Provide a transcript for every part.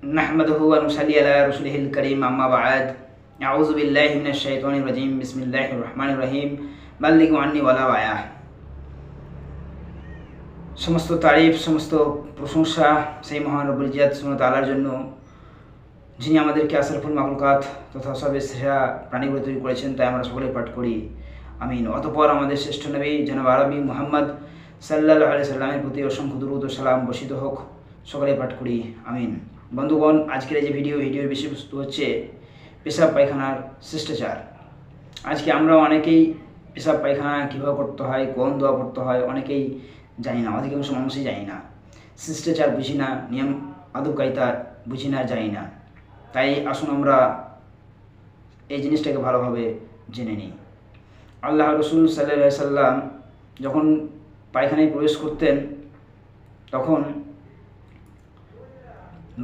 नहमदुहु व नुसल्ली अला रसूलिहिल करीम अम्मा बाद अऊज़ु बिल्लाहि मिनश शैतानिर रजीम बिस्मिल्लाहिर रहमानिर रहीम बल्लिगु अन्नी वला आया। समस्त तारीफ समस्त प्रशंसा সেই মহান রব্বুল ইজ্জত সুবহানাহু ওয়া তাআলার জন্য, যিনি আমাদেরকে আশরাফুল মাখলুকাত তথা সর্বের সেরা প্রাণীগুলো তৈরি করেছেন, তাই আমরা সকলেই পাঠ করি আমিন। অতঃপর আমাদের শ্রেষ্ঠ নবী জনাব আরবি মুহাম্মদ সাল্লাল্লাহু আলাইহি সাল্লামের প্রতি অসংখ্য দুরূদ ও সালাম বর্ষিত হোক, সকলেই পাঠ করি আমিন। বন্ধুগণ, আজকের এই যে ভিডিওর বিষয়বস্তু হচ্ছে পেশাব পায়খানার শিষ্টাচার। আজকে আমরা অনেকেই পেশাব পায়খানা কীভাবে করতে হয়, কোন দোয়া পড়তে হয় অনেকেই জানি না, অধিকাংশ মানুষই জানি না, শিষ্টাচার বুঝি না, নিয়ম আদব কায়দা বুঝি না, জানি না। তাই আসুন আমরা এই জিনিসটাকে ভালোভাবে জেনে নিই। আল্লাহ রসুল সাল্লাল্লাহু আলাইহি সাল্লাম যখন পায়খানায় প্রবেশ করতেন তখন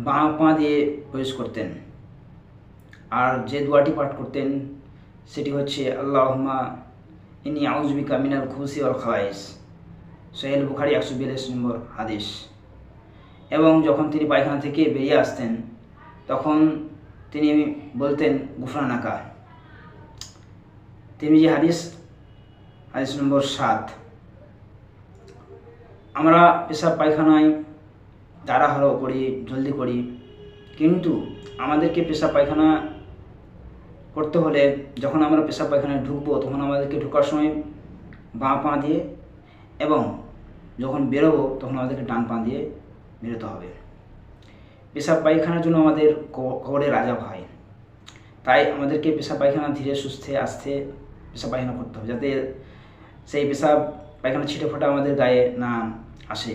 বাঁ পা দিয়ে প্রবেশ করতেন, আর যে দোয়াটি পাঠ করতেন সেটি হচ্ছে আল্লাহুম্মা ইন্নী আউযু বিকা মিনাল খুবুসি ওয়াল খাবাইস, সহিহ বুখারী 142 নম্বর হাদিস। এবং যখন তিনি পায়খানা থেকে বেরিয়ে আসতেন তখন তিনি বলতেন গুফরানাকা, তিরমিজি হাদিস নম্বর 7। আমরা পেশাব পায়খানায় তাড়াহুড়ো করি, জলদি করি, কিন্তু আমাদেরকে পেশাব পায়খানা করতে হলে যখন আমরা পেশাব পায়খানায় ঢুকবো তখন আমাদেরকে ঢোকার সময় বাঁ পা দিয়ে এবং যখন বেরোবো তখন আমাদেরকে ডান পা দিয়ে বেরোতে হবে। পেশাব পায়খানার জন্য আমাদের কবরের আযাব হয়, তাই আমাদেরকে পেশাব পায়খানা ধীরে সুস্থে আস্তে পেশাব পায়খানা করতে হবে, যাতে সেই পেশাব পায়খানা ছিটে ফোটা আমাদের গায়ে না আসে।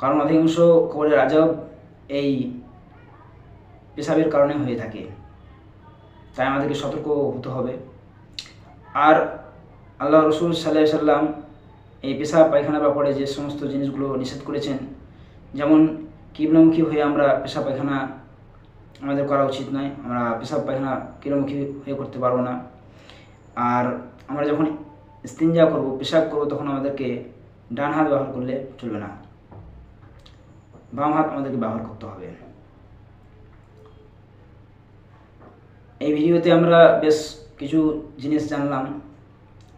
কারণ অধিকাংশ কবরের আযাব এই পেশাবের কারণে হয়ে থাকে, তাই আমাদেরকে সতর্ক হতে হবে। আর আল্লাহ রসুল সাল্লাল্লাহু আলাইহি সাল্লাম এই পেশাব পায়খানার ব্যাপারে যে সমস্ত জিনিসগুলো নিষেধ করেছেন, যেমন কিবলামুখী হয়ে আমরা পেশাব পায়খানা আমাদের করা উচিত নয়, আমরা পেশাব পায়খানা কিবলামুখী হয়ে করতে পারবো না। আর আমরা যখন ইস্তিনজা করব, পেশাব করব, তখন আমাদেরকে ডান হাত ব্যবহার করলে চলবে না, বাম হাত আমাদেরকে ব্যবহার করতে হবে। এই ভিডিওতে আমরা বেশ কিছু জিনিস জানলাম।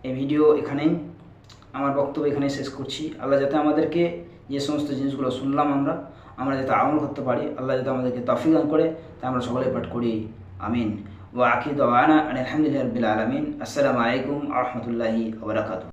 এই ভিডিও এখানেই, আমার বক্তব্য এখানেই শেষ করছি। আল্লাহ যাতে আমাদেরকে যে সমস্ত জিনিসগুলো শুনলাম আমরা যাতে আমল করতে পারি, আল্লাহ যাতে আমাদেরকে তৌফিক দান করে, তাই আমরা সকলে পাঠ করি আমিন। ওয়া আখিরু দাওয়ানা আলহামদুলিল্লাহি রাব্বিল আলামিন। আসসালামু আলাইকুম ওয়া রাহমাতুল্লাহি ওয়া বারাকাতুহু।